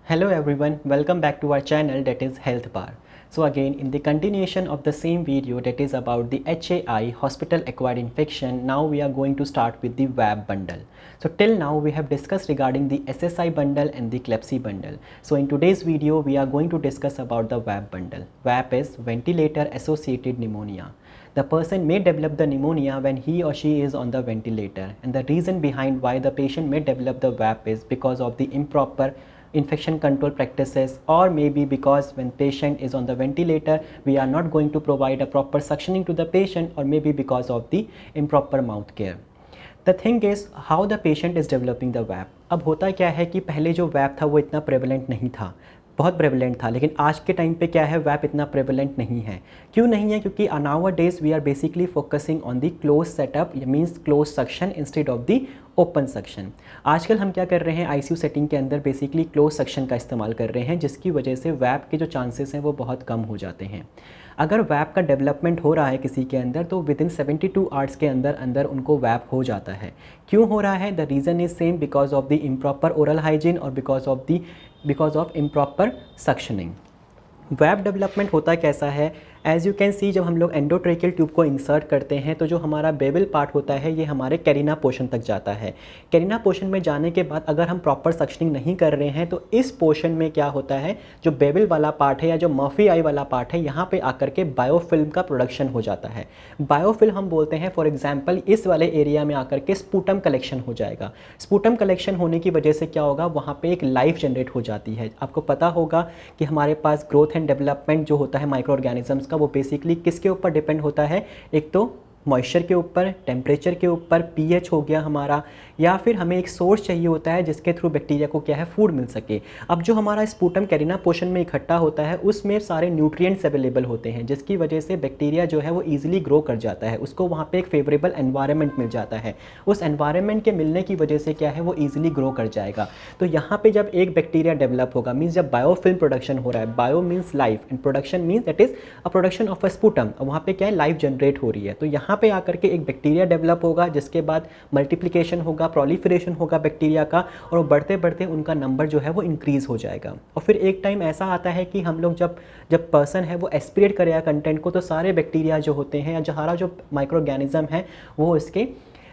Hello everyone, welcome back to our channel that is Health Bar. So again in the continuation of the same video that is about the HAI hospital acquired infection, now we are going to start with the VAB bundle. So till now we have discussed regarding the SSI bundle and the CLEPSI bundle. So in today's video we are going to discuss about the VAB bundle. VAB is ventilator associated pneumonia. The person may develop the pneumonia when he or she is on the ventilator, and the reason behind why the patient may develop the VAB is because of the improper infection control practices, or maybe because when patient is on the ventilator we are not going to provide a proper suctioning to the patient, or maybe because of the improper mouth care. The thing is how the patient is developing the VAB. अब होता क्या है कि पहले जो VAB था वो इतना प्रेवलेंट नहीं था, बहुत प्रेवलेंट था, लेकिन आज के टाइम पे क्या है, वैप इतना प्रेवलेंट नहीं है। क्यों नहीं है? क्योंकि now days we are basically focusing on the close setup, means close suction instead of the open suction. आजकल हम क्या कर रहे हैं, आईसीयू सेटिंग के अंदर बेसिकली क्लोज सक्शन का इस्तेमाल कर रहे हैं, जिसकी वजह से वैप के जो चांसेस हैं वो बहुत कम हो जाते हैं। अगर वैप का डेवलपमेंट हो रहा है किसी के अंदर तो विद इन 72 आवर्स के अंदर अंदर उनको वैप हो जाता है। क्यों हो रहा है? The reason is same, because of the improper oral hygiene और because of improper suctioning. VAP development होता कैसा है? एज यू कैन सी, जब हम लोग एंडोट्रेकियल ट्यूब को इंसर्ट करते हैं तो जो हमारा बेबल पार्ट होता है ये हमारे कैरिना पोर्शन तक जाता है। कैरिना पोर्शन में जाने के बाद अगर हम प्रॉपर सक्शनिंग नहीं कर रहे हैं तो इस पोर्शन में क्या होता है, जो बेबल वाला पार्ट है या जो मर्फी आई वाला पार्ट है, यहाँ पे आकर के बायोफिल्म का प्रोडक्शन हो जाता है। बायोफिल्म हम बोलते हैं, फॉर एग्जाम्पल इस वाले एरिया में आकर के स्पूटम कलेक्शन हो जाएगा। स्पूटम कलेक्शन होने की वजह से क्या होगा, वहाँ पे एक लाइफ जनरेट हो जाती है। आपको पता होगा कि हमारे पास ग्रोथ एंड डेवलपमेंट जो होता है माइक्रो ऑर्गेनिजम्स का, वो बेसिकली किसके ऊपर डिपेंड होता है? एक तो मॉइस्चर के ऊपर, टेम्परेचर के ऊपर, पीएच हो गया हमारा, या फिर हमें एक सोर्स चाहिए होता है जिसके थ्रू बैक्टीरिया को क्या है, फूड मिल सके। अब जो हमारा स्पूटम कैरिना पोर्शन में इकट्ठा होता है उसमें सारे न्यूट्रिएंट्स अवेलेबल होते हैं, जिसकी वजह से बैक्टीरिया जो है वो ईजिली ग्रो कर जाता है, उसको वहाँ पे एक फेवरेबल एनवायरनमेंट मिल जाता है। उस एनवायरनमेंट के मिलने की वजह से क्या है, वो ईजिली ग्रो कर जाएगा। तो यहाँ पे जब एक बैक्टीरिया डेवलप होगा, मीन्स जब बायोफिल्म प्रोडक्शन हो रहा है, bio means life and production means that is a production of a sputum, वहाँ पे क्या है, लाइफ जनरेट हो रही है। तो यहाँ पे आकर के एक बैक्टीरिया डेवलप होगा, जिसके बाद मल्टीप्लिकेशन होगा, प्रोलिफरेशन होगा बैक्टीरिया का, और बढ़ते बढ़ते उनका नंबर जो है वो इंक्रीज हो जाएगा। और फिर एक टाइम ऐसा आता है कि हम लोग जब पर्सन है वो एस्पिरेट करेगा कंटेंट को, तो सारे बैक्टीरिया जो होते हैं या हमारा जो माइक्रो ऑर्गेनिज्म है वो इसके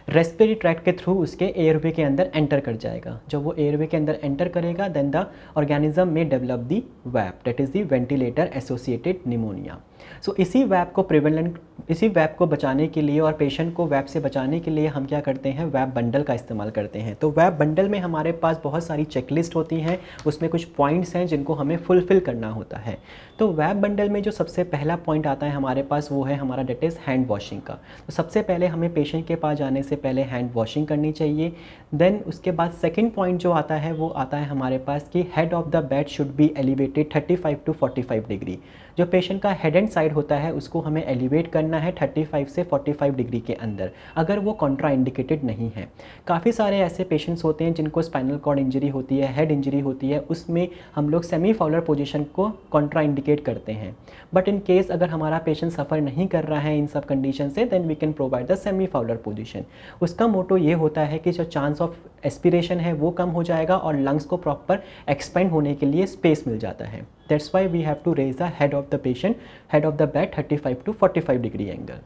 रेस्पिरेटरी ट्रैक्ट के थ्रू उसके एयरवे के अंदर एंटर कर जाएगा। जब वो एयरवे के अंदर एंटर करेगा देन द ऑर्गेनिज्म में develop the VAP, that is the ventilator associated pneumonia. So इसी वैप को बचाने के लिए और पेशेंट को वैप से बचाने के लिए हम क्या करते हैं, वैप बंडल का इस्तेमाल करते हैं। तो वैप बंडल में हमारे पास बहुत सारी चेकलिस्ट होती हैं, उसमें कुछ पॉइंट्स हैं जिनको हमें फुलफ़िल करना होता है। तो वैप बंडल में जो सबसे पहला पॉइंट आता है हमारे पास वो है हमारा दैट इज़ हैंड वॉशिंग का। तो सबसे पहले हमें पेशेंट के पास जाने से पहले हैंड वॉशिंग करनी चाहिए। देन उसके बाद सेकेंड पॉइंट जो आता है वो आता है हमारे पास कि head of the bed should be elevated 35 to 45 degree. जो पेशेंट का हेड एंड साइड होता है उसको हमें एलिवेट करना है 35 से 45 डिग्री के अंदर, अगर वो कॉन्ट्रा इंडिकेटेड नहीं है। काफ़ी सारे ऐसे पेशेंट्स होते हैं जिनको स्पाइनल कॉर्ड इंजरी होती है, हेड इंजरी होती है, उसमें हम लोग सेमी फाउलर पोजीशन को कॉन्ट्रा इंडिकेट करते हैं। बट इन केस अगर हमारा पेशेंट सफ़र नहीं कर रहा है इन सब कंडीशन से, then we can provide the semi Fowler position. उसका मोटो ये होता है कि जो चांस ऑफ एस्पिरेशन है वो कम हो जाएगा और लंग्स को प्रॉपर एक्सपेंड होने के लिए स्पेस मिल जाता है। That's why we have to raise the head of the bed 35 to 45 degree angle.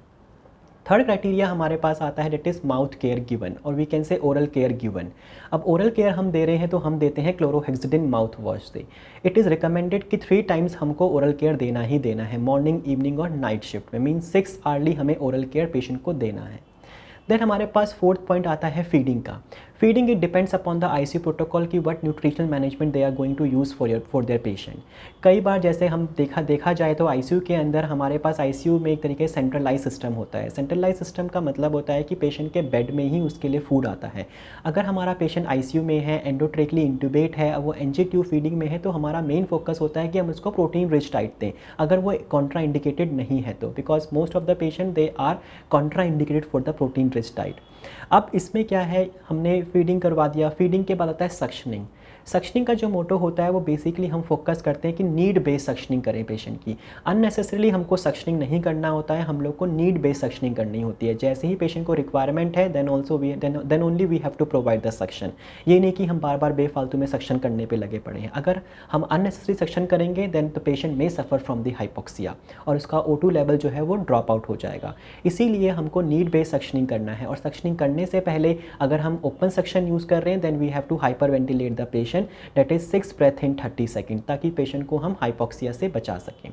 Third criteria हमारे पास आता है that is mouth care given, और we can say oral care given. अब ओरल केयर हम दे रहे हैं तो हम देते हैं क्लोरोहेक्सिडिन माउथ वॉश से। इट इज़ रिकमेंडेड कि 3 टाइम्स हमको ओरल केयर देना ही देना है, मॉर्निंग, इवनिंग और नाइट शिफ्ट में, मीन्स 6 आवर्ली हमें ओरल केयर पेशेंट को देना है। देन हमारे पास फोर्थ पॉइंट आता है फीडिंग का। Feeding it depends upon the ICU protocol कि what nutritional management they are going to use for their patient. कई बार जैसे हम देखा जाए तो आईसीयू के अंदर हमारे पास आईसीयू में एक तरीके से सेंट्रलाइज सिस्टम होता है। सेंट्रलाइज सिस्टम का मतलब होता है कि पेशेंट के बेड में ही उसके लिए फूड आता है। अगर हमारा पेशेंट आईसीयू में है, एंडोट्रेकली इंट्यूबेट है, वो एनजी ट्यूब फीडिंग में है, तो हमारा मेन फोकस होता है कि हम उसको प्रोटीन रिच डाइट दें, अगर वो कॉन्ट्रा इंडिकेटेड नहीं है तो, because most of the patient they are contra indicated for the protein rich diet. अब इसमें क्या है, हमने फीडिंग करवा दिया, फीडिंग के बाद आता है सक्शनिंग। सक्शनिंग का जो मोटो होता है वो बेसिकली हम फोकस करते हैं कि नीड बेस्ड सक्शनिंग करें पेशेंट की। अननेसेसरीली हमको सक्शनिंग नहीं करना होता है, हम लोग को नीड बेस्ड सक्शनिंग करनी होती है। जैसे ही पेशेंट को रिक्वायरमेंट है then only we have to provide the suction. ये नहीं कि हम बार बार बेफालतू में सक्शन करने पे लगे पड़े हैं। अगर हम अननेसेसरी सक्शन करेंगे then the patient may suffer from the hypoxia और उसका O2 लेवल जो है वो ड्रॉप आउट हो जाएगा। इसीलिए हमको नीड बेस्ड सक्शनिंग करना है और सक्शनिंग करने से पहले अगर हम ओपन सक्शन यूज़ कर रहे हैं then we have to hyper ventilate the patient, that is 6 breath in 30 second, ताकि पेशेंट को हम हाइपोक्सिया से बचा सकें।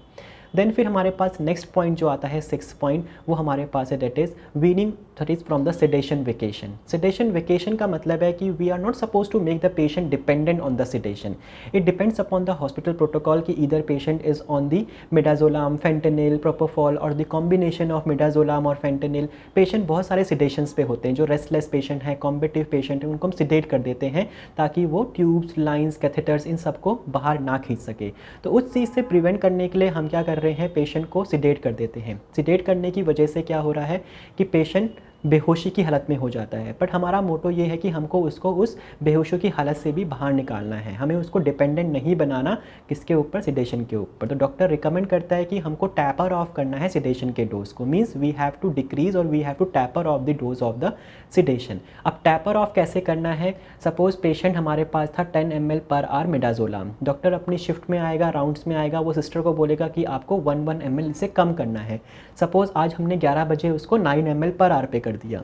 देन फिर हमारे पास नेक्स्ट पॉइंट जो आता है 6 पॉइंट, वो हमारे पास है that is weaning that is from the sedation vacation. Sedation vacation का मतलब है कि we are not suppose to make the patient dependent on the sedation. It depends upon the hospital protocol कि either patient is on the midazolam, fentanyl, propofol और the combination of midazolam और fentanyl. Patient बहुत सारे सिडेशंस पे होते हैं, जो restless patient हैं, कॉम्बिटिव पेशेंट हैं, उनको हम सिडेट कर देते हैं ताकि वो ट्यूब्स, लाइन्स, कैथेटर्स इन सबको बाहर ना खींच सके। तो उस चीज़ से प्रिवेंट करने के लिए हम क्या कर रहे हैं, पेशेंट को सिडेट कर देते हैं। सिडेट करने की वजह से क्या हो रहा है कि पेशेंट बेहोशी की हालत में हो जाता है, बट हमारा मोटो ये है कि हमको उसको उस बेहोशी की हालत से भी बाहर निकालना है, हमें उसको डिपेंडेंट नहीं बनाना किसके ऊपर, सिडेशन के ऊपर। तो डॉक्टर रिकमेंड करता है कि हमको टैपर ऑफ करना है सिडेशन के डोज को, means we have to decrease और we have to taper off the dose of the sedation. अब टैपर ऑफ कैसे करना है, सपोज पेशेंट हमारे पास था 10 ml per our midazolam, doctor अपनी शिफ्ट में आएगा, राउंड्स में आएगा, वो सिस्टर को बोलेगा कि आपको 1 ml से कम करना है। सपोज आज हमने 11 बजे उसको 9 ml पर आवर पे कर दिया,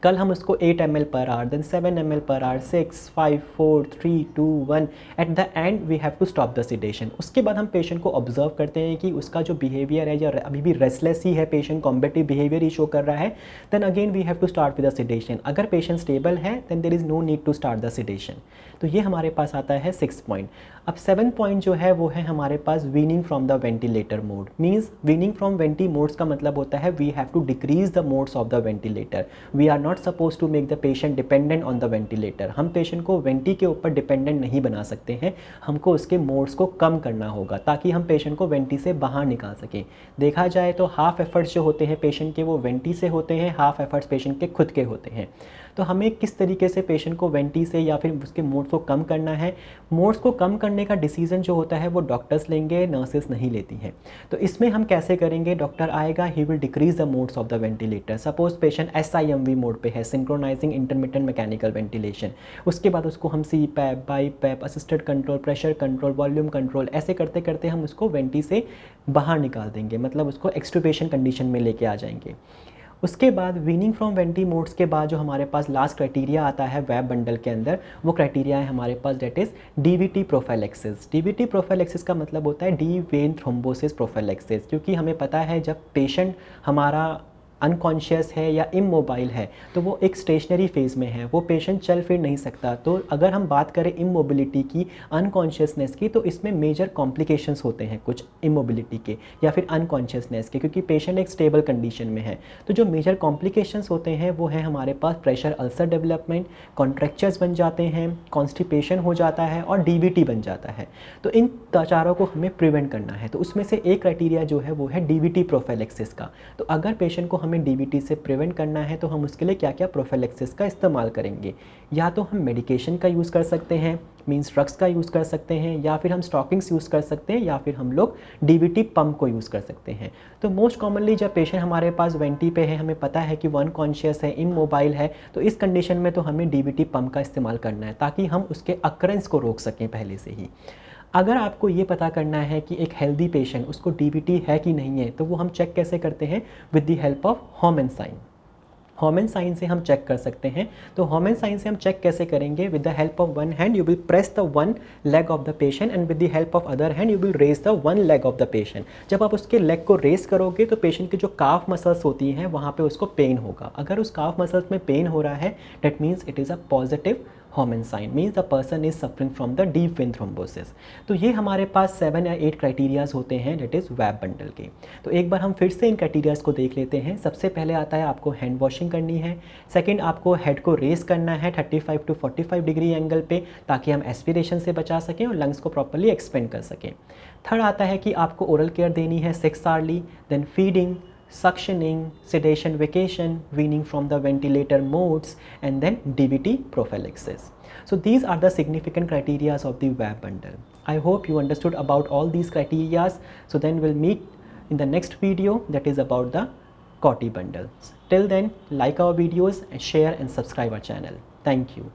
कल हम उसको 8 ml per hour, then 7 ml per hour, 6, 5, 4, 3, 2, 1, at the end we have to stop the sedation. उसके बाद हम पेशेंट को ऑब्जर्व करते हैं कि उसका जो बिहेवियर है या अभी भी रेस्टलेस ही है, पेशेंट कॉम्बेटिव बिहेवियर ही शो कर रहा है, then again we have to start with the sedation. अगर पेशेंट स्टेबल है then there is no need to start the sedation. तो ये हमारे पास आता है 6 पॉइंट। अब 7 पॉइंट जो है वो है हमारे पास weaning from the ventilator mode. Means weaning from venti modes का मतलब होता है we have to decrease the modes of the ventilator. We are not suppose to make the patient dependent on the ventilator. हम patient को venti के ऊपर dependent नहीं बना सकते हैं, हमको उसके मोड्स को कम करना होगा ताकि हम पेशेंट को वेंटी से बाहर निकाल सकें। देखा जाए तो हाफ एफर्ट्स जो होते हैं पेशेंट के वो वेंटी से होते हैं, हाफ एफर्ट्स पेशेंट के खुद के होते हैं। तो हमें किस तरीके से पेशेंट को वेंटी से या फिर उसके मोड्स को कम करना है, मोड्स को कम करने का डिसीजन जो होता है वो डॉक्टर्स लेंगे, नर्सेस नहीं लेती हैं। तो इसमें हम कैसे करेंगे, डॉक्टर आएगा, he will decrease the modes of the ventilator. Suppose patient SIMV mode पे है, सिंक्रोनाइजिंग इंटरमिटेंट मैकेनिकल वेंटिलेशन, उसके बाद उसको हम CPAP, BiPAP, assisted control, pressure control, volume control, ऐसे करते करते हम उसको वेंटी से बाहर निकाल देंगे, मतलब उसको एक्सट्यूबेशन कंडीशन में लेके आ जाएंगे। उसके बाद वीनिंग फ्रॉम वेंटी मोड्स के बाद जो हमारे पास लास्ट क्राइटेरिया आता है वेब बंडल के अंदर, वो क्राइटेरिया है हमारे पास that is DVT prophylaxis. DVT prophylaxis का मतलब होता है डी वेन थ्रोम्बोसिस प्रोफाइलेक्सिस, क्योंकि हमें पता है जब पेशेंट हमारा अनकॉन्शियस है या इमोबाइल है तो वो एक स्टेशनरी फेज़ में है, वो पेशेंट चल फिर नहीं सकता। तो अगर हम बात करें इमोबिलिटी की, अनकॉन्शियसनेस की, तो इसमें मेजर कॉम्प्लिकेशंस होते हैं कुछ इमोबिलिटी के या फिर अनकॉन्शियसनेस के, क्योंकि पेशेंट एक स्टेबल कंडीशन में है। तो जो मेजर कॉम्प्लिकेशंस होते हैं वो है हमारे पास प्रेशर अल्सर डेवलपमेंट, कॉन्ट्रैक्चर्स बन जाते हैं, कॉन्स्टिपेशन हो जाता है और DVT बन जाता है। तो इन चारों को हमें प्रिवेंट करना है। तो उसमें से एक क्राइटेरिया जो है वो है DVT प्रोफाइलेक्सिस का। तो अगर पेशेंट को हमें DVT से प्रिवेंट करना है तो हम उसके लिए क्या क्या प्रोफाइलेक्सिस का इस्तेमाल करेंगे, या तो हम मेडिकेशन का यूज़ कर सकते हैं, मीन्स ड्रग्स का यूज़ कर सकते हैं, या फिर हम स्टॉकिंग्स यूज़ कर सकते हैं, या फिर हम लोग DVT पंप को यूज़ कर सकते हैं। तो मोस्ट कॉमनली जब पेशेंट हमारे पास वेंटी पे है, हमें पता है कि वो अनकॉन्शियस है, इमोबाइल है, तो इस कंडीशन में तो हमें DVT पंप का इस्तेमाल करना है ताकि हम उसके अक्रेंस को रोक सकें पहले से ही। अगर आपको ये पता करना है कि एक हेल्दी पेशेंट उसको DVT है कि नहीं है, तो वो हम चेक कैसे करते हैं, with the help of Homan sign. Homan sign से हम चेक कर सकते हैं। तो होमन साइन से हम चेक कैसे करेंगे, with the help of one hand you will press the one leg of the patient and with the help of other hand you will raise the one leg of the patient. जब आप उसके leg को race करोगे तो patient की जो काफ muscles होती हैं वहाँ पे उसको पेन होगा। अगर उस काफ मसल्स में पेन हो रहा है that means it is a positive Homan sign, means the person is suffering from the deep vein thrombosis. तो ये हमारे पास 7 या 8 क्राइटेरियाज होते हैं डेट इज़ वेब बंडल के। तो एक बार हम फिर से इन क्राइटेरियाज को देख लेते हैं। सबसे पहले आता है आपको हैंड वॉशिंग करनी है। सेकंड, आपको हेड को रेस करना है 35 to 45 डिग्री एंगल पे ताकि हम एस्पिरेशन से बचा सकें और लंग्स को प्रॉपरली एक्सपेंड कर सकें। थर्ड आता है कि आपको ओरल केयर देनी है 6 hourly, then feeding, suctioning, sedation vacation, weaning from the ventilator modes, and then DVT prophylaxis. So these are the significant criteria of the WAB bundle. I hope you understood about all these criteria. So then we'll meet in the next video, that is about the COTY bundle. Till then, like our videos and share and subscribe our channel. Thank you.